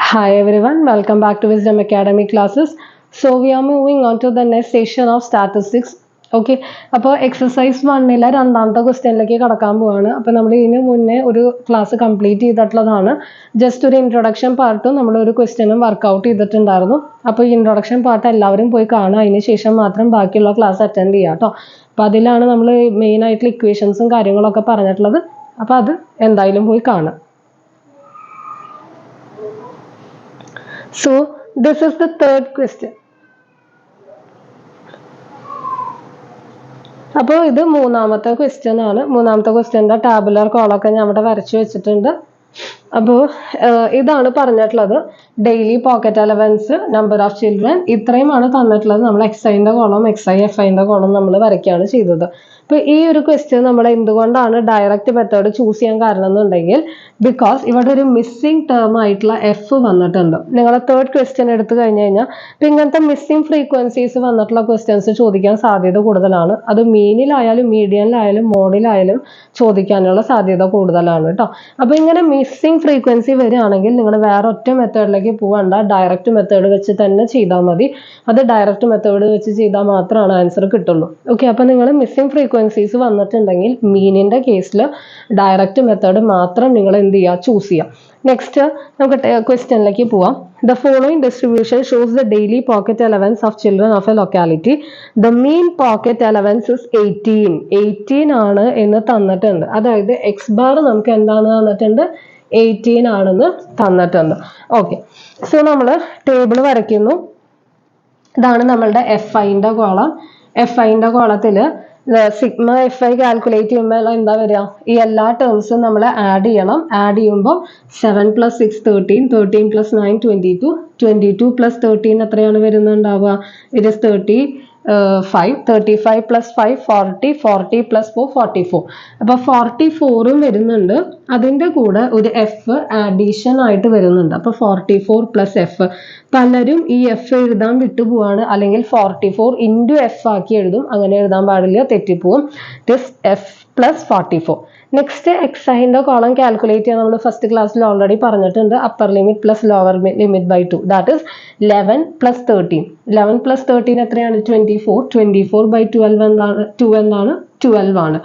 Hi everyone, welcome back to Wisdom Academy classes. So we are moving on to the next session of statistics. Okay, അപ്പോൾ exercise 1-ലെ രണ്ടാമത്തെ ക്വസ്റ്റ്യനിലേക്ക് കടക്കാൻ പോവാണ്. അപ്പോൾ നമ്മൾ ഇതിന് മുന്നേ ഒരു ക്ലാസ് കംപ്ലീറ്റ് ചെയ്തിട്ടുള്ളതാണ്. ജസ്റ്റ് ഒരു ഇൻട്രൊഡക്ഷൻ പാർട്ടും നമ്മളൊരു ക്വസ്റ്റ്യനും വർക്കൗട്ട് ചെയ്തിട്ടുണ്ടായിരുന്നു. അപ്പോൾ ഈ ഇൻട്രൊഡക്ഷൻ പാർട്ട് എല്ലാവരും പോയി കാണുക, അതിന് ശേഷം മാത്രം ബാക്കിയുള്ള ക്ലാസ് അറ്റൻഡ് ചെയ്യുക കേട്ടോ. അപ്പോൾ അതിലാണ് നമ്മൾ മെയിൻ ആയിട്ടുള്ള ഇക്വേഷൻസും കാര്യങ്ങളൊക്കെ പറഞ്ഞിട്ടുള്ളത്. അപ്പോൾ അത് എന്തായാലും പോയി കാണുക. So this is the third question. അപ്പോൾ ഇത് മൂന്നാമത്തെ ക്വസ്റ്റ്യൻ ആണ്. മൂന്നാമത്തെ ക്വസ്റ്റ്യൻ്റെ ടാബുലർ കോളൊക്കെ ഞാൻ ഇവിടെ വരച്ചു വെച്ചിട്ടുണ്ട്. അപ്പോൾ ഇതാണ് പറഞ്ഞിട്ടുള്ളത്, daily pocket allowance, number of children, ഇത്രയുമാണ് തന്നിട്ടുള്ളത്. നമ്മൾ എക്സൈൻ്റെ കോളം, എക്സൈ എഫ്ഐൻ്റെ കോളം നമ്മൾ വരയ്ക്കുകയാണ് ചെയ്തത്. അപ്പോൾ ഈ ഒരു ക്വസ്റ്റ്യൻ നമ്മൾ എന്തുകൊണ്ടാണ് ഡയറക്റ്റ് മെത്തേഡ് ചൂസ് ചെയ്യാൻ കാരണം എന്നുണ്ടെങ്കിൽ, ബിക്കോസ് ഇവിടെ ഒരു മിസ്സിംഗ് ടേം ആയിട്ടുള്ള എഫ് വന്നിട്ടുണ്ട്. നിങ്ങൾ തേർഡ് ക്വസ്റ്റ്യൻ എടുത്തു കഴിഞ്ഞ് കഴിഞ്ഞാൽ ഇപ്പം ഇങ്ങനത്തെ മിസ്സിംഗ് ഫ്രീക്വൻസീസ് വന്നിട്ടുള്ള ക്വസ്റ്റ്യൻസ് ചോദിക്കാൻ സാധ്യത കൂടുതലാണ്. അത് മീനിലായാലും മീഡിയനിലായാലും മോഡിലായാലും ചോദിക്കാനുള്ള സാധ്യത കൂടുതലാണ് കേട്ടോ. അപ്പോൾ ഇങ്ങനെ മിസ്സിംഗ് ഫ്രീക്വൻസി വരികയാണെങ്കിൽ നിങ്ങൾ വേറെ ഒറ്റ മെത്തേഡിലേക്ക് പോകണ്ട, ഡയറക്റ്റ് മെത്തേഡ് വെച്ച് തന്നെ ചെയ്താൽ മതി. അത് ഡയറക്റ്റ് മെത്തേഡ് വെച്ച് ചെയ്താൽ മാത്രമാണ് ആൻസർ കിട്ടുള്ളൂ. ഓക്കെ, അപ്പോൾ നിങ്ങൾ മിസ്സിംഗ് ഫ്രീക്വൻസീസ് വന്നിട്ടുണ്ടെങ്കിൽ മീനിൻ്റെ കേസിൽ ഡയറക്റ്റ് മെത്തേഡ് മാത്രം നിങ്ങൾ എന്ത് ചെയ്യുക, ചൂസ് ചെയ്യുക. നെക്സ്റ്റ് നമുക്ക് ക്വസ്റ്റ്യനിലേക്ക് പോവാം. The following distribution shows the daily pocket allowance of children of a locality. The mean pocket allowance is 18. 18 ആണ് എന്ന് തന്നിട്ടുണ്ട്. അതായത് എക്സ് ബാർ നമുക്ക് എന്താണ് തന്നിട്ടുണ്ട്, 18 ആണെന്ന് തന്നിട്ടുണ്ട്. ഓക്കെ, സോ നമ്മൾ ടേബിൾ വരയ്ക്കുന്നു. ഇതാണ് നമ്മളുടെ എഫ് ഐൻ്റെ കോളം. എഫ് ഐൻ്റെ കോളത്തിൽ സിഗ്മ എഫ് ഐ കാൽക്കുലേറ്റ് ചെയ്യുമ്പോൾ എന്താ വരിക, ഈ എല്ലാ ടേംസും നമ്മൾ ആഡ് ചെയ്യണം. ആഡ് ചെയ്യുമ്പോൾ 7 + 6 13, 13 + 9 22, 22 + 13 എത്രയാണ് വരുന്നുണ്ടാവുക, ഇറ്റ് ഇസ് 35, 35 + 5 40, 40 + 4 44. അപ്പോൾ 44ഉം വരുന്നുണ്ട്. അതിൻ്റെ കൂടെ ഒരു എഫ് ആഡീഷൻ ആയിട്ട് വരുന്നുണ്ട്. അപ്പോൾ 44 + എഫ്. പലരും ഈ എഫ് എഴുതാൻ വിട്ടുപോവാണ്, അല്ലെങ്കിൽ 44 × എഫ് ആക്കി എഴുതും. അങ്ങനെ എഴുതാൻ പാടില്ല, തെറ്റിപ്പോവും. This f + 44. നെക്സ്റ്റ് എക്സൈൻ്റെ കോളം കാൽക്കുലേറ്റ് ചെയ്യാൻ നമ്മൾ ഫസ്റ്റ് ക്ലാസ്സിൽ ഓൾറെഡി പറഞ്ഞിട്ടുണ്ട്. Upper limit + lower limit by 2, that is 11 + 13. 11 + 13 എത്രയാണ്, 24. 24/12 എന്താണ്, 2 എന്താണ്, 12 ആണ്.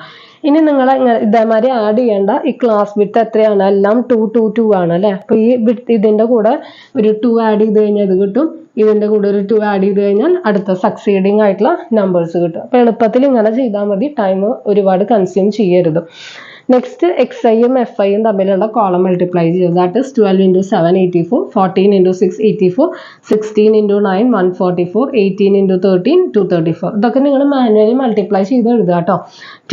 ഇനി നിങ്ങൾ ഇതേമാതിരി ആഡ് ചെയ്യേണ്ട. ഈ ക്ലാസ് വിട്ട് എത്രയാണ്, എല്ലാം 2 2 2 ആണ് അല്ലേ. അപ്പോൾ ഈ ഇതിൻ്റെ കൂടെ ഒരു 2 ആഡ് ചെയ്ത് കഴിഞ്ഞാൽ ഇത് കിട്ടും. ഇതിൻ്റെ കൂടെ ഒരു 2 ആഡ് ചെയ്ത് കഴിഞ്ഞാൽ അടുത്ത സക്സീഡിങ് ആയിട്ടുള്ള നമ്പേഴ്സ് കിട്ടും. അപ്പോൾ എളുപ്പത്തിൽ ഇങ്ങനെ ചെയ്താൽ മതി, ടൈം ഒരുപാട് കൺസ്യൂം ചെയ്യരുത്. നെക്സ്റ്റ് എക്സൈയും എഫ് ഐയും തമ്മിലുള്ള കോളം മൾട്ടിപ്ലൈ ചെയ്യുക. That is 12 × 7 84, 14 × 6 84, 16 × 9 144, 18 × 13 234. ഇതൊക്കെ നിങ്ങൾ മാനുവലി മൾട്ടിപ്ലൈ ചെയ്ത് എഴുതുക കേട്ടോ.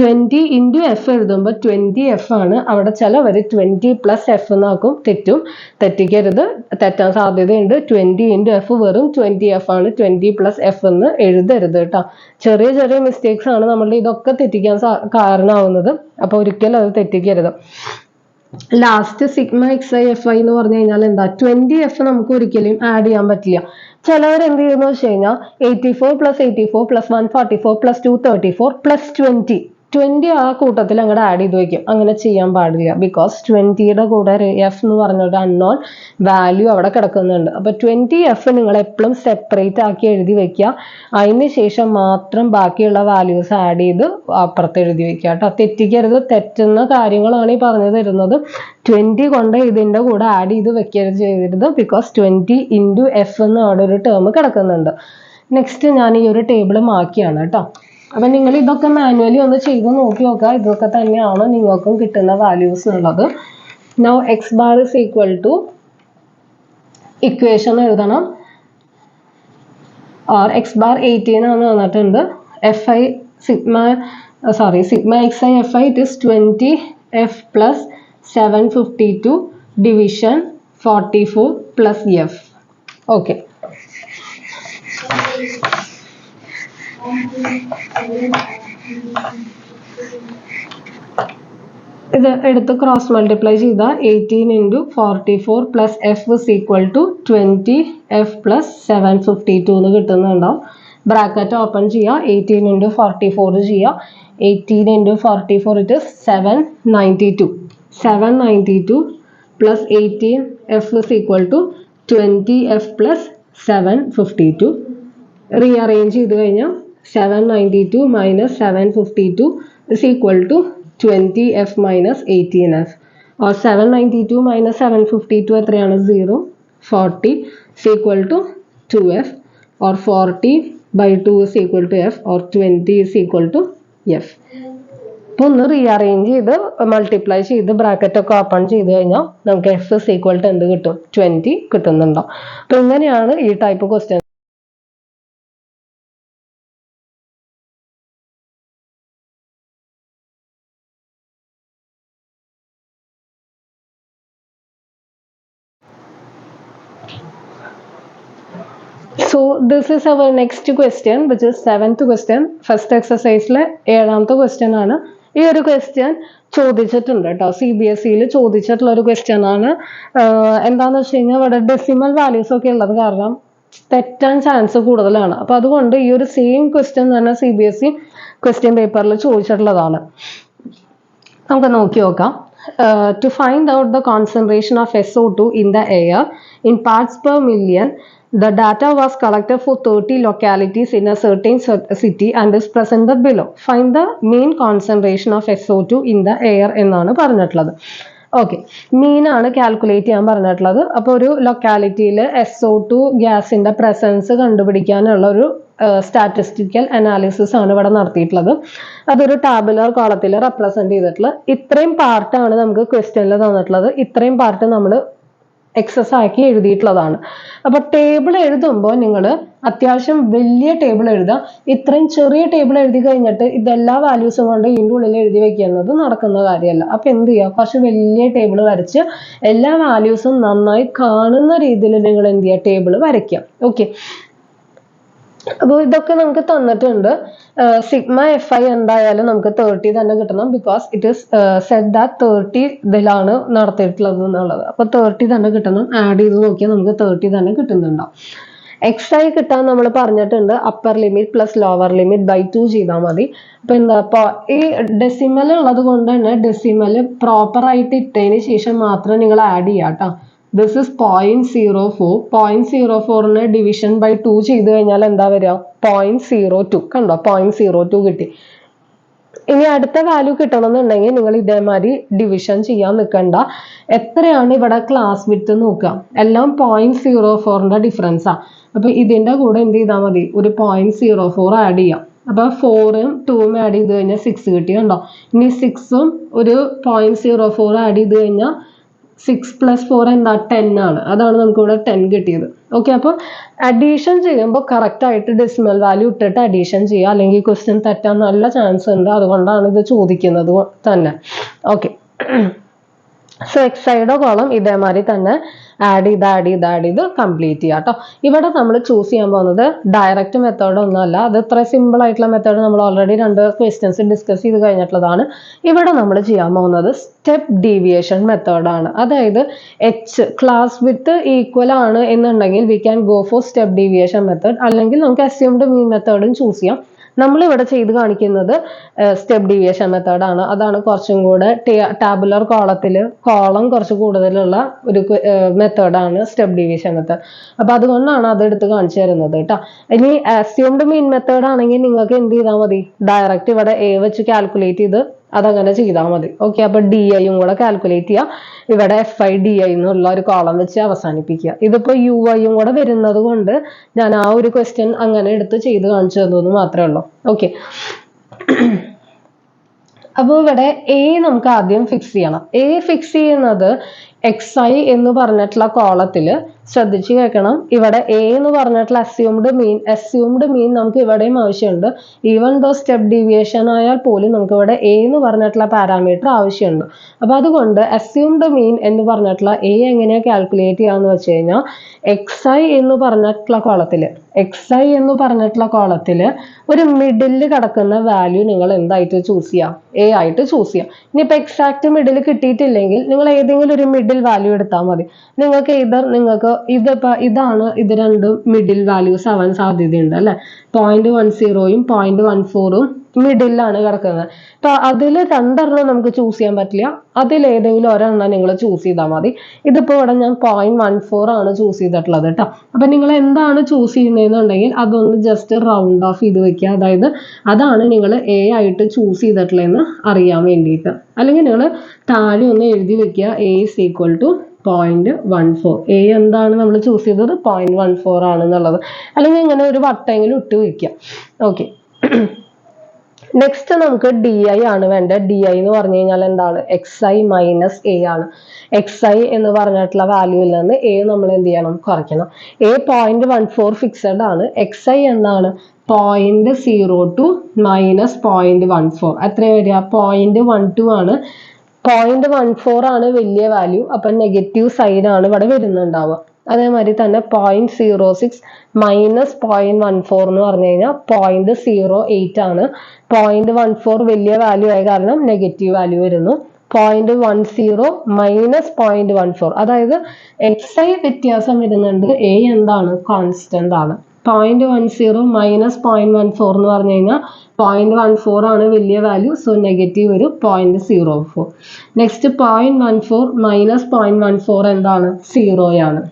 20 × എഫ് എഴുതുമ്പോൾ 20 എഫ് ആണ്. അവിടെ ചിലവർ 20 + എഫ് എന്നാക്കും, തെറ്റിക്കരുത്, തെറ്റാൻ സാധ്യതയുണ്ട്. 20 × എഫ് വെറും 20 എഫ് ആണ്, 20 + എഫ് എന്ന് എഴുതരുത് കേട്ടോ. ചെറിയ ചെറിയ മിസ്റ്റേക്സ് ആണ് നമ്മളുടെ ഇതൊക്കെ തെറ്റിക്കാൻ കാരണമാവുന്നത്. അപ്പോൾ ഒരിക്കലും അത് തെറ്റിക്കരുത്. Last sigma x i f i എന്ന് പറഞ്ഞു കഴിഞ്ഞാൽ എന്താ, 20 എഫ് നമുക്ക് ഒരിക്കലും ആഡ് ചെയ്യാൻ പറ്റില്ല. ചിലവർ എന്ത് ചെയ്യുന്നു വെച്ച് കഴിഞ്ഞാൽ 84 + 84 + 144 + 234 + 20 ആ കൂട്ടത്തിൽ അങ്ങോട്ട് ആഡ് ചെയ്ത് വയ്ക്കും. അങ്ങനെ ചെയ്യാൻ പാടില്ല. ബിക്കോസ് 20യുടെ കൂടെ എഫ് എന്ന് പറഞ്ഞൊരു അൺനോൺ വാല്യൂ അവിടെ കിടക്കുന്നുണ്ട്. അപ്പോൾ 20 എഫ് നിങ്ങൾ എപ്പോഴും സെപ്പറേറ്റ് ആക്കി എഴുതി വെക്കുക. അതിന് ശേഷം മാത്രം ബാക്കിയുള്ള വാല്യൂസ് ആഡ് ചെയ്ത് അപ്പുറത്ത് എഴുതി വെക്കുക കേട്ടോ. തെറ്റിക്കരുത്, തെറ്റുന്ന കാര്യങ്ങളാണ് ഈ പറഞ്ഞു തരുന്നത്. 20 കൊണ്ട് ഇതിൻ്റെ കൂടെ ആഡ് ചെയ്ത് വെക്കരുത്, ചെയ്യരുത്. ബിക്കോസ് 20 × എഫ് എന്ന് അവിടെ ഒരു ടേം കിടക്കുന്നുണ്ട്. നെക്സ്റ്റ് ഞാൻ ഈ ഒരു ടേബിൾ മാക്കിയാണ് കേട്ടോ. അപ്പം നിങ്ങൾ ഇതൊക്കെ മാനുവലി ഒന്ന് ചെയ്ത് നോക്കി നോക്കുക. ഇതൊക്കെ തന്നെയാണ് നിങ്ങൾക്കും കിട്ടുന്ന വാല്യൂസ് ഉള്ളത്. Now x bar is equal to equation എഴുതണം. ഓർ എക്സ് ബാർ 18 ആണ് തന്നിട്ടുണ്ട്. F i sigma x i f i it is 20 f + 752 division 44 + f. Okay, ഇത് എടുത്ത് ക്രോസ് മൾട്ടിപ്ലൈ ചെയ്താൽ 18 × 44 + f is equal to 20 f + 752 എന്ന് കിട്ടുന്നുണ്ടാവും. Bracket open ചെയ്യുക, 18 × 44 ചെയ്യുക. 18 × 44 it is 792. 792 plus 18f is equal to 20f plus 752. Rearrange ചെയ്ത് കഴിഞ്ഞാൽ 792 minus 752 is equal to 20f minus 18f. Or 792 minus 752 എത്രയാണ്? 0. 40 is equal to 2f. Or 40 by 2 is equal to f. Or 20 is equal to f. അപ്പോൾ ഒന്ന് rearrange ചെയ്ത് multiply ചെയ്ത് bracket ഒക്കെ open ചെയ്ത് കഴിഞ്ഞാൽ നമുക്ക് എഫ് ഇസ് ഈക്വൽ ടു എന്ത് കിട്ടും? 20 കിട്ടുന്നുണ്ടോ? അപ്പൊ ഇങ്ങനെയാണ് ഈ type question. So this is our next question, which is 7th question. First exercise le 7th question ആണ്. ഈ ഒരു ക്വസ്റ്റ്യൻ ചോദിച്ചിട്ടുണ്ട് കേട്ടോ, CBSE ചോദിച്ചിട്ടുള്ള ഒരു ക്വസ്റ്റ്യൻ ആണ്. എന്താന്ന് വെച്ച് കഴിഞ്ഞാൽ ഇവിടെ ഡെസിമൽ വാല്യൂസ് ഒക്കെ ഉള്ളത് കാരണം തെറ്റാൻ ചാൻസ് കൂടുതലാണ്. അപ്പൊ അതുകൊണ്ട് ഈ ഒരു സെയിം ക്വസ്റ്റ്യൻ തന്നെ CBSE ക്വസ്റ്റ്യൻ പേപ്പറിൽ ചോദിച്ചിട്ടുള്ളതാണ്. നമുക്ക് നോക്കി നോക്കാം. To find out the concentration of SO2 in the air in parts per million, the data was collected for 30 localities in a certain city and is presented below. Find the mean concentration of SO2 in the air എന്നാണ് പറഞ്ഞിട്ടുള്ളത്. Okay, മീൻ ആണ് calculate ചെയ്യാൻ പറഞ്ഞിട്ടുള്ളത്. അപ്പോൾ ഒരു ലൊക്കാലിറ്റിയിൽ SO2 ഗ്യാസിന്റെ presence കണ്ടുപിടിക്കാനുള്ള ഒരു സ്റ്റാറ്റിസ്റ്റിക്കൽ അനാലിസിസ് ആണ് ഇവിടെ നടത്തിയിട്ടുള്ളത്. അതൊരു ടാബുലർ കോളത്തിൽ റെപ്രസെന്റ് ചെയ്തിട്ടുള്ളത്. ഇത്രയും പാർട്ടാണ് നമുക്ക് ക്വസ്റ്റ്യനിൽ തന്നിട്ടുള്ളത്. ഇത്രയും പാർട്ട് നമ്മൾ എക്സസ് ആക്കി എഴുതിയിട്ടുള്ളതാണ്. അപ്പൊ ടേബിൾ എഴുതുമ്പോൾ നിങ്ങൾ അത്യാവശ്യം വലിയ ടേബിൾ എഴുതാം. ഇത്രയും ചെറിയ ടേബിൾ എഴുതി കഴിഞ്ഞിട്ട് ഇതെല്ലാ വാല്യൂസും കൊണ്ട് ഇതിൻ്റെ ഉള്ളിൽ എഴുതി വെക്കുന്നത് നടക്കുന്ന കാര്യമല്ല. അപ്പൊ എന്ത് ചെയ്യുക? കുറച്ച് വലിയ ടേബിൾ വരച്ച് എല്ലാ വാല്യൂസും നന്നായി കാണുന്ന രീതിയിൽ നിങ്ങൾ എന്ത് ചെയ്യുക? ടേബിൾ വരയ്ക്കുക. ഓക്കെ, അപ്പോൾ ഇതൊക്കെ നമുക്ക് തന്നിട്ടുണ്ട്. സിഗ്മ FI എന്തായാലും നമുക്ക് 30 തന്നെ കിട്ടണം. Because it is said that 30 ഇതിലാണ് നടത്തിയിട്ടുള്ളത് എന്നുള്ളത്. അപ്പൊ 30 തന്നെ കിട്ടണം. ആഡ് ചെയ്ത് നോക്കിയാൽ നമുക്ക് 30 തന്നെ കിട്ടുന്നുണ്ടാവും. XI കിട്ടാൻ നമ്മൾ പറഞ്ഞിട്ടുണ്ട് upper limit plus lower limit by 2 ചെയ്താൽ മതി. അപ്പൊ എന്താ, ഇപ്പൊ ഈ ഡെസിമൽ ഉള്ളത് കൊണ്ട് തന്നെ ഡെസിമൽ പ്രോപ്പർ ആയിട്ട് ഇട്ടതിന് ശേഷം മാത്രം നിങ്ങൾ ആഡ് ചെയ്യാം കേട്ടോ. This is 0.04. 0.04നെ ഡിവിഷൻ ബൈ 2 ചെയ്ത് കഴിഞ്ഞാൽ എന്താ വരിക? 0.02. കണ്ടോ? 0.02 കിട്ടി. ഇനി അടുത്ത വാല്യൂ കിട്ടണമെന്നുണ്ടെങ്കിൽ നിങ്ങൾ ഇതേമാതിരി ഡിവിഷൻ ചെയ്യാൻ നിൽക്കണ്ട. എത്രയാണ് ഇവിടെ ക്ലാസ് വിഡ്ത്ത് നോക്കുക. എല്ലാം 0.04ന്റെ ഡിഫറൻസാ. അപ്പൊ ഇതിന്റെ കൂടെ എന്ത് ചെയ്താൽ മതി? ഒരു 0.04 ആഡ് ചെയ്യാം. അപ്പൊ 4ഉം 2ഉം ആഡ് ചെയ്ത് കഴിഞ്ഞാൽ 6 കിട്ടി. കണ്ടോ? ഇനി 6ഉം ഒരു 0.04 ആഡ് ചെയ്ത് കഴിഞ്ഞാൽ 6 + 4 എന്താ? 10 ആണ്. അതാണ് നമുക്ക് ഇവിടെ 10 കിട്ടിയത്. ഓക്കെ, അപ്പോൾ അഡീഷൻ ചെയ്യുമ്പോൾ കറക്റ്റ് ആയിട്ട് ഡെസിമൽ വാല്യൂ ഇട്ടിട്ട് അഡീഷൻ ചെയ്യുക, അല്ലെങ്കിൽ ക്വസ്റ്റ്യൻ തെറ്റാൻ നല്ല ചാൻസ് ഉണ്ട്. അതുകൊണ്ടാണ് ഇത് ചോദിക്കുന്നത് തന്നെ. ഓക്കെ, സോ എക്സൈഡ് കോളം ഇതേമാതിരി തന്നെ ആഡ് ചെയ്ത് കംപ്ലീറ്റ് ചെയ്യാം കേട്ടോ. ഇവിടെ നമ്മൾ ചൂസ് ചെയ്യാൻ പോകുന്നത് ഡയറക്റ്റ് മെത്തേഡ് ഒന്നുമല്ല. അത് ഇത്ര സിമ്പിൾ ആയിട്ടുള്ള മെത്തേഡ് നമ്മൾ ഓൾറെഡി 2 ക്വസ്റ്റ്യൻസ് ഡിസ്കസ് ചെയ്ത് കഴിഞ്ഞിട്ടുള്ളതാണ്. ഇവിടെ നമ്മൾ ചെയ്യാൻ പോകുന്നത് സ്റ്റെപ്പ് ഡീവിയേഷൻ മെത്തേഡാണ്. അതായത് ക്ലാസ് വിത്ത് ഈക്വൽ ആണ് എന്നുണ്ടെങ്കിൽ we can go for step deviation method, അല്ലെങ്കിൽ നമുക്ക് അസ്യൂംഡ് മീൻ മെത്തേഡും ചൂസ് ചെയ്യാം. നമ്മൾ ഇവിടെ ചെയ്ത് കാണിക്കുന്നത് സ്റ്റെപ്പ് ഡീവിയേഷൻ മെത്തേഡാണ്. അതാണ് കുറച്ചും കൂടെ ടാബുലർ കോളത്തിൽ കോളം കുറച്ച് കൂടുതലുള്ള ഒരു മെത്തേഡാണ് സ്റ്റെപ്പ് ഡീവിയേഷൻ മെത്തേഡ്. അപ്പൊ അതുകൊണ്ടാണ് അത് എടുത്ത് കാണിച്ചു തരുന്നത് കേട്ടോ. ഇനി അസ്യൂംഡ് മീൻ മെത്തേഡ് ആണെങ്കിൽ നിങ്ങൾക്ക് എന്ത് ചെയ്താൽ മതി? ഡയറക്റ്റ് ഇവിടെ A വെച്ച് കാൽക്കുലേറ്റ് ചെയ്ത് അതങ്ങനെ ചെയ്താൽ മതി. ഓക്കെ, അപ്പൊ DIയും കൂടെ കാൽക്കുലേറ്റ് ചെയ്യുക. ഇവിടെ FI DI എന്നുള്ള ഒരു കോളം വെച്ച് അവസാനിപ്പിക്കുക. ഇതിപ്പോ UIയും കൂടെ വരുന്നത് കൊണ്ട് ഞാൻ ആ ഒരു ക്വസ്റ്റ്യൻ അങ്ങനെ എടുത്ത് ചെയ്ത് കാണിച്ചു തന്നു മാത്രമേ ഉള്ളൂ. ഓക്കെ, അപ്പോൾ ഇവിടെ A നമുക്ക് ആദ്യം ഫിക്സ് ചെയ്യണം. A ഫിക്സ് ചെയ്യുന്നത് XI എന്ന് പറഞ്ഞിട്ടുള്ള കോളത്തിൽ ശ്രദ്ധിച്ച് കേൾക്കണം. ഇവിടെ A എന്ന് പറഞ്ഞിട്ടുള്ള അസ്യൂംഡ് മീൻ നമുക്ക് ഇവിടെയും ആവശ്യമുണ്ട്. ഈവൻ ദോ സ്റ്റെപ്പ് ഡീവിയേഷൻ ആയാൽ പോലും നമുക്ക് ഇവിടെ A എന്ന് പറഞ്ഞിട്ടുള്ള പാരാമീറ്റർ ആവശ്യമുണ്ട്. അപ്പൊ അതുകൊണ്ട് അസ്യൂംഡ് മീൻ എന്ന് പറഞ്ഞിട്ടുള്ള A എങ്ങനെയാ കാൽക്കുലേറ്റ് ചെയ്യാന്ന് വെച്ച് കഴിഞ്ഞാൽ XI എന്ന് പറഞ്ഞിട്ടുള്ള കോളത്തില് ഒരു മിഡിൽ കിടക്കുന്ന വാല്യൂ നിങ്ങൾ എന്തായിട്ട് ചൂസ് ചെയ്യാം? A ആയിട്ട് ചൂസ് ചെയ്യാം. ഇനിയിപ്പോ എക്സാക്ട് മിഡിൽ കിട്ടിയിട്ടില്ലെങ്കിൽ നിങ്ങൾ ഏതെങ്കിലും ഒരു മിഡിൽ വാല്യൂ എടുത്താൽ മതി. നിങ്ങൾക്ക് ഇതാണ് ഇത് രണ്ടും മിഡിൽ വാല്യൂസ് ആവാൻ സാധ്യതയുണ്ട് അല്ലെ. 0.10യും 0.14ഉം മിഡിലാണ് കിടക്കുന്നത്. അപ്പൊ അതിൽ രണ്ടെണ്ണം നമുക്ക് ചൂസ് ചെയ്യാൻ പറ്റില്ല. അതിലേതെങ്കിലും ഒരെണ്ണം നിങ്ങൾ ചൂസ് ചെയ്താൽ മതി. ഇതിപ്പോ ഇവിടെ ഞാൻ 0.14 ആണ് ചൂസ് ചെയ്തിട്ടുള്ളത് കേട്ടോ. അപ്പൊ നിങ്ങൾ എന്താണ് ചൂസ് ചെയ്യുന്നതെന്നുണ്ടെങ്കിൽ അതൊന്ന് ജസ്റ്റ് റൗണ്ട് ഓഫ് ചെയ്ത് വെക്കുക. അതായത് അതാണ് നിങ്ങൾ എ ആയിട്ട് ചൂസ് ചെയ്തിട്ടുള്ളതെന്ന് അറിയാൻ വേണ്ടിയിട്ട്. അല്ലെങ്കിൽ നിങ്ങൾ താഴെ ഒന്ന് എഴുതി വെക്കുക a is equal to 0.14. A എന്താണ് നമ്മൾ ചൂസ് ചെയ്തത് 0.14 ആണെന്നുള്ളത്. അല്ലെങ്കിൽ ഇങ്ങനെ ഒരു വട്ടെങ്കിലും ഇട്ട് വെക്കുക. ഓക്കെ. നെക്സ്റ്റ് നമുക്ക് ഡി ഐ ആണ് വേണ്ടത്. ഡി ഐ എന്ന് പറഞ്ഞു കഴിഞ്ഞാൽ എന്താണ്? എക്സ് ഐ മൈനസ് എ ആണ്. എക്സ് ഐ എന്ന് പറഞ്ഞിട്ടുള്ള വാല്യൂവിൽ നിന്ന് എ നമ്മൾ എന്ത് ചെയ്യണം? കുറയ്ക്കണം. എ 0.14 ഫിക്സഡ് ആണ്. എക്സ് ഐ എന്താണ്? 0.02 മൈനസ് 0.14 എത്ര വരിക? 0.12 ആണ്. 0.14 ആണ് വലിയ വാല്യൂ. അപ്പൊ നെഗറ്റീവ് സൈൻ ആണ് ഇവിടെ വരുന്നുണ്ടാവുക. അതേമാതിരി തന്നെ 0.06 മൈനസ് 0.14 എന്ന് പറഞ്ഞു കഴിഞ്ഞാൽ 0.08 ആണ്. 0.14 വലിയ വാല്യൂ ആയ കാരണം നെഗറ്റീവ് വാല്യൂ വരുന്നു. 0.10 മൈനസ് 0.14 അതായത് എക്സ് ഐ വ്യത്യാസം വരുന്നുണ്ട്. എ എന്താണ്? കോൺസ്റ്റന്റ് ആണ്. 0.10 മൈനസ് 0.14 എന്ന് പറഞ്ഞു കഴിഞ്ഞാൽ 0.14 ആണ് വലിയ വാല്യൂ. സോ നെഗറ്റീവ് ഒരു 0.04. നെക്സ്റ്റ് 0.14 മൈനസ് 0.14 എന്താണ്? 0 ആണ്.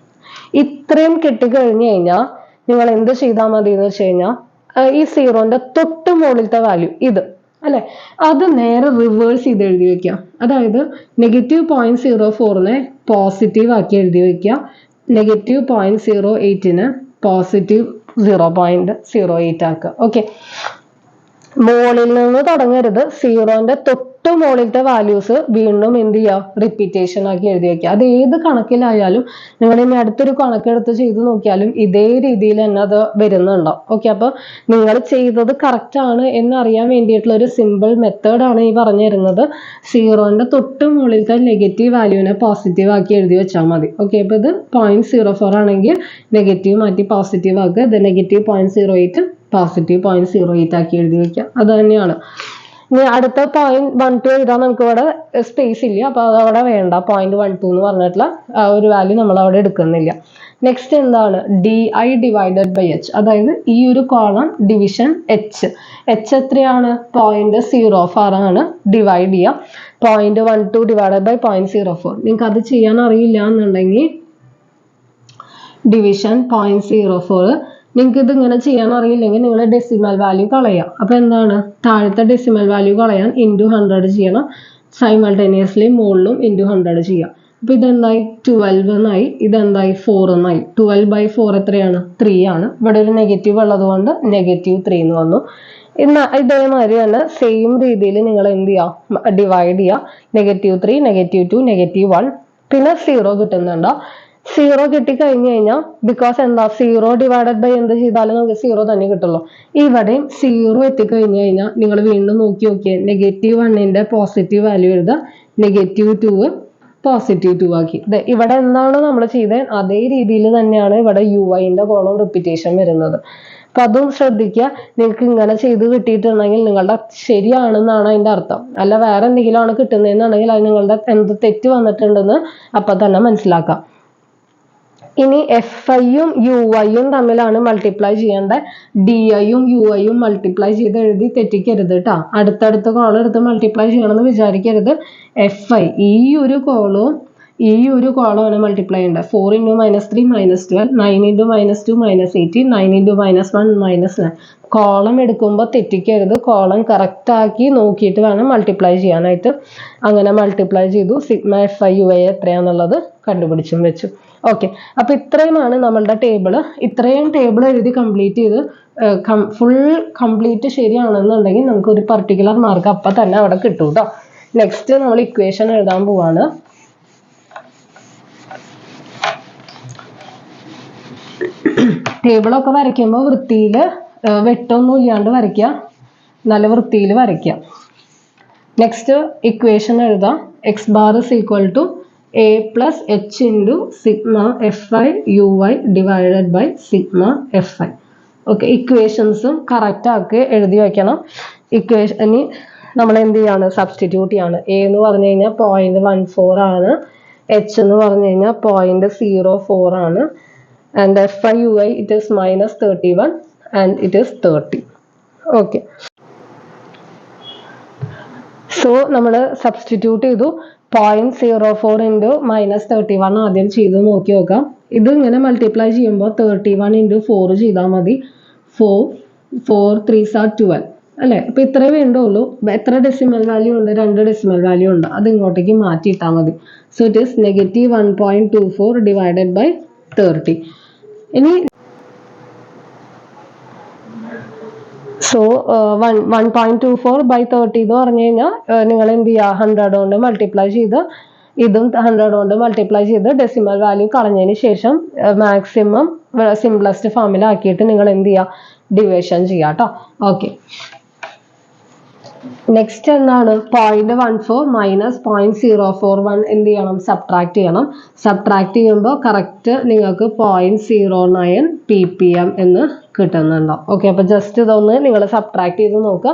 ഇത്രയും കിട്ടിക്കഴിഞ്ഞു കഴിഞ്ഞാൽ നിങ്ങൾ എന്ത് ചെയ്താൽ മതി എന്ന് വെച്ച് കഴിഞ്ഞാൽ ഈ സീറോന്റെ തൊട്ട് മുകളിലത്തെ വാല്യൂ ഇത് അല്ലെ, അത് നേരെ റിവേഴ്സ് ചെയ്ത് എഴുതി വെക്കുക. അതായത് നെഗറ്റീവ് 0.04നെ പോസിറ്റീവ് ആക്കി എഴുതി വെക്കുക. നെഗറ്റീവ് 0.08നെ പോസിറ്റീവ് 0.08 ആക്കുക. ഓക്കെ. മുകളിൽ നിന്ന് തുടങ്ങരുത്. സീറോന്റെ തൊട്ട് മുകളിലത്തെ വാല്യൂസ് വീണ്ടും എന്ത് ചെയ്യുക? റിപ്പീറ്റേഷൻ ആക്കി എഴുതി വെക്കുക. അത് ഏത് കണക്കിലായാലും നിങ്ങൾ ഇനി അടുത്തൊരു കണക്കെടുത്ത് ചെയ്ത് നോക്കിയാലും ഇതേ രീതിയിൽ തന്നെ അത് വരുന്നുണ്ടോ. ഓക്കെ. അപ്പൊ നിങ്ങൾ ചെയ്തത് കറക്റ്റ് ആണ് എന്നറിയാൻ വേണ്ടിയിട്ടുള്ള ഒരു സിമ്പിൾ മെത്തേഡ് ആണ് ഈ പറഞ്ഞു തരുന്നത്. സീറോന്റെ തൊട്ട് മുകളിലത്തെ നെഗറ്റീവ് വാല്യൂവിനെ പോസിറ്റീവ് ആക്കി എഴുതി വെച്ചാൽ മതി. ഓക്കെ. അപ്പൊ ഇത് 0.04 ആണെങ്കിൽ നെഗറ്റീവ് മാറ്റി പോസിറ്റീവ് ആക്കുക. ഇത് നെഗറ്റീവ് 0.08 പോസിറ്റീവ് 0.08 ആക്കി എഴുതി വെക്കുക. അത് തന്നെയാണ്. ഇനി അടുത്ത 0.12 എഴുതാൻ നമുക്ക് ഇവിടെ സ്പേസ് ഇല്ല. അപ്പൊ അത് അവിടെ വേണ്ട. 0.12 എന്ന് പറഞ്ഞിട്ടുള്ള ഒരു വാല്യൂ നമ്മൾ അവിടെ എടുക്കുന്നില്ല. നെക്സ്റ്റ് എന്താണ്? D i divided by h. അതായത് ഈ ഒരു കോളം ഡിവിഷൻ എച്ച്. എച്ച് എത്രയാണ്? 0.04 ആണ്. ഡിവൈഡ് ചെയ്യുക. 0.12 ഡിവൈഡഡ് ബൈ 0.04. നിങ്ങൾക്ക് അത് ചെയ്യാൻ അറിയില്ല എന്നുണ്ടെങ്കിൽ ഡിവിഷൻ 0.04 നിങ്ങൾക്ക് ഇത് ഇങ്ങനെ ചെയ്യാൻ അറിയില്ലെങ്കിൽ നിങ്ങൾ ഡെസിമൽ വാല്യൂ കളയാം. അപ്പൊ എന്താണ്? താഴത്തെ ഡെസിമൽ വാല്യൂ കളയാൻ ഇൻറ്റു 100 ചെയ്യണം. സൈമൾട്ടേനിയസ്ലി മുകളിലും ഇൻറ്റു 100 ചെയ്യാം. അപ്പൊ ഇതെന്തായി? 12 എന്നായി. ഇതെന്തായി? 4 എന്നായി. 12/4 എത്രയാണ്? 3 ആണ്. ഇവിടെ ഒരു നെഗറ്റീവ് ഉള്ളത് കൊണ്ട് -3 എന്ന് വന്നു. ഇതേമാതിരി തന്നെ സെയിം രീതിയിൽ നിങ്ങൾ എന്ത് ചെയ്യുക? ഡിവൈഡ് ചെയ്യുക. -3, -2, -1 പിന്നെ 0 കിട്ടുന്നുണ്ടോ? 0 കിട്ടിക്കഴിഞ്ഞു കഴിഞ്ഞാൽ ബിക്കോസ് എന്താ? 0 ഡിവൈഡഡ് ബൈ എന്ത് ചെയ്താലും നമുക്ക് 0 തന്നെ കിട്ടുള്ളൂ. ഇവിടെയും 0 എത്തിക്കഴിഞ്ഞു കഴിഞ്ഞാൽ നിങ്ങൾ വീണ്ടും നോക്കിയേ. -1ന്റെ പോസിറ്റീവ് വാല്യൂ എഴുതുക. -2 പോസിറ്റീവ് 2 ആക്കി. ഇവിടെ എന്താണ് നമ്മൾ ചെയ്തത് അതേ രീതിയിൽ തന്നെയാണ് ഇവിടെ ന്റെ കോളം റിപ്പീറ്റേഷൻ വരുന്നത്. അപ്പൊ അതും ശ്രദ്ധിക്കുക. നിങ്ങൾക്ക് ഇങ്ങനെ ചെയ്ത് കിട്ടിയിട്ടുണ്ടെങ്കിൽ നിങ്ങളുടെ ശരിയാണെന്നാണ് അതിന്റെ അർത്ഥം. അല്ല വേറെ എന്തെങ്കിലും ആണ് കിട്ടുന്നതെന്നുണ്ടെങ്കിൽ അത് നിങ്ങളുടെ എന്ത് തെറ്റ് വന്നിട്ടുണ്ടെന്ന് അപ്പൊ തന്നെ മനസ്സിലാക്കാം. ഇനി എഫ് ഐയും യു ഐയും തമ്മിലാണ് മൾട്ടിപ്ലൈ ചെയ്യേണ്ടത്. ഡി ഐയും യു ഐയും മൾട്ടിപ്ലൈ ചെയ്ത് എഴുതി തെറ്റിക്കരുത് കേട്ടോ. അടുത്തടുത്ത കോളം എടുത്ത് മൾട്ടിപ്ലൈ ചെയ്യണമെന്ന് വിചാരിക്കരുത്. എഫ് ഐ ഈ ഒരു കോളമാണ് മൾട്ടിപ്ലൈ ചെയ്യേണ്ടത്. 4 × -3 -12, 9 × -2 -18, 9 × -1 -9. കോളം എടുക്കുമ്പോൾ തെറ്റിക്കരുത്. കോളം കറക്റ്റ് ആക്കി നോക്കിയിട്ട് വേണം മൾട്ടിപ്ലൈ ചെയ്യാനായിട്ട്. അങ്ങനെ മൾട്ടിപ്ലൈ ചെയ്തു. Sigma f i u i എത്രയാന്നുള്ളത് കണ്ടുപിടിച്ചും വെച്ചു. ഓക്കെ. അപ്പൊ ഇത്രയുമാണ് നമ്മളുടെ ടേബിള്. ഇത്രയും ടേബിൾ എഴുതി കംപ്ലീറ്റ് ചെയ്ത് ഫുൾ കംപ്ലീറ്റ് ശരിയാണെന്നുണ്ടെങ്കിൽ നമുക്ക് ഒരു പർട്ടിക്കുലർ മാർക്ക് അപ്പൊ തന്നെ അവിടെ കിട്ടും കേട്ടോ. നെക്സ്റ്റ് നമ്മൾ ഇക്വേഷൻ എഴുതാൻ പോവാണ്. ടേബിളൊക്കെ വരയ്ക്കുമ്പോൾ വൃത്തിയിൽ വെട്ടൊന്നും ഇല്ലാണ്ട് വരയ്ക്കുക. നല്ല വൃത്തിയിൽ വരയ്ക്കുക. നെക്സ്റ്റ് ഇക്വേഷൻ എഴുതാം. X bar is equal to a plus h into sigma fi ui divided by sigma fi. Okay. ഇക്വേഷൻസും കറക്റ്റ് ആക്കി എഴുതി വെക്കണം. ഇക്വേഷന് നമ്മൾ എന്ത് ചെയ്യാണ്? സബ്സ്റ്റിറ്റ്യൂട്ട് ചെയ്യാണ്. എ എന്ന് പറഞ്ഞു കഴിഞ്ഞാൽ 0.14 ആണ്. H എന്ന് പറഞ്ഞു കഴിഞ്ഞാൽ 0.04 ആണ്. And FIUI it is -31 and it is 30. Okay. So നമ്മൾ സബ്സ്റ്റിറ്റ്യൂട്ട് ചെയ്തു. 0.04 into -31 ആദ്യം ചെയ്ത് നോക്കി നോക്കാം. ഇത് ഇങ്ങനെ മൾട്ടിപ്ലൈ ചെയ്യുമ്പോൾ 31 into 4 ചെയ്താൽ മതി. 4 3s are 12 അല്ലേ? അപ്പൊ ഇത്രേ വേണ്ടുള്ളൂ. എത്ര ഡെസിമൽ വാല്യൂ ഉണ്ട്? 2 ഡെസിമൽ വാല്യൂ ഉണ്ട്. അത് ഇങ്ങോട്ടേക്ക് മാറ്റിയിട്ടാൽ മതി. So it is -1.24 divided by 30. ഇനി സോ 1.24 by 30 എന്ന് പറഞ്ഞു കഴിഞ്ഞാൽ നിങ്ങൾ എന്ത് ചെയ്യുക? 100 കൊണ്ട് മൾട്ടിപ്ലൈ ചെയ്ത് ഇതും 100 കൊണ്ട് മൾട്ടിപ്ലൈ ചെയ്ത് ഡെസിമൽ വാല്യൂ കളഞ്ഞതിന് ശേഷം മാക്സിമം സിംപ്ലസ്റ്റ് ഫോമിലാക്കിയിട്ട് നിങ്ങൾ എന്ത് ചെയ്യുക? ഡിവിഷൻ ചെയ്യുക കേട്ടോ. ഓക്കെ. നെക്സ്റ്റ് എന്താണ്? 0.14 മൈനസ് 0.041 എന്ത് ചെയ്യണം? സബ്ട്രാക്ട് ചെയ്യണം. സബ്ട്രാക്ട് ചെയ്യുമ്പോൾ കറക്റ്റ് നിങ്ങൾക്ക് 0.09 ppm എന്ന് കിട്ടുന്നുണ്ടാവും. ഓക്കെ. അപ്പൊ ജസ്റ്റ് ഇതൊന്ന് നിങ്ങൾ സബ്ട്രാക്ട് ചെയ്ത് നോക്കുക.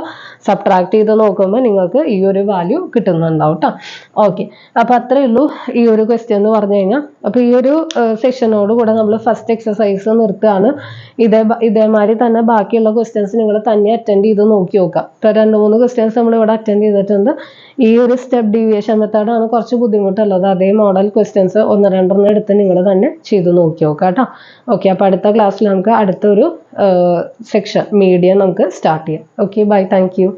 സബ്ട്രാക്ട് ചെയ്ത് നോക്കുമ്പോൾ നിങ്ങൾക്ക് ഈ ഒരു വാല്യൂ കിട്ടുന്നുണ്ടാവും കേട്ടോ. ഓക്കെ. അപ്പൊ അത്രേ ഉള്ളൂ ഈ ഒരു ക്വസ്റ്റ്യൻ എന്ന് പറഞ്ഞു കഴിഞ്ഞാൽ. അപ്പൊ ഈ ഒരു സെഷനോട് കൂടെ നമ്മൾ ഫസ്റ്റ് എക്സസൈസ് നിർത്തുകയാണ്. ഇതേമാതിരി തന്നെ ബാക്കിയുള്ള ക്വസ്റ്റ്യൻസ് നിങ്ങൾ തന്നെ അറ്റൻഡ് ചെയ്ത് നോക്കി നോക്കുക. ഇപ്പൊ 2-3 ക്വസ്റ്റ്യൻസ് നമ്മൾ ഇവിടെ അറ്റൻഡ് ചെയ്തിട്ടുണ്ട്. ഈ ഒരു സ്റ്റെപ്പ് ഡീവിയേഷൻ മെത്തേഡാണ് കുറച്ച് ബുദ്ധിമുട്ടുള്ളത്. അതേ മോഡൽ ക്വസ്റ്റ്യൻസ് 1-2 എടുത്ത് നിങ്ങൾ തന്നെ ചെയ്ത് നോക്കി നോക്കുക കേട്ടോ. ഓക്കെ. അപ്പൊ അടുത്ത ക്ലാസ്സിൽ നമുക്ക് അടുത്തൊരു സെക്ഷൻ മീഡിയം നമുക്ക് സ്റ്റാർട്ട് ചെയ്യാം. ഓക്കെ. ബൈ. Thank you.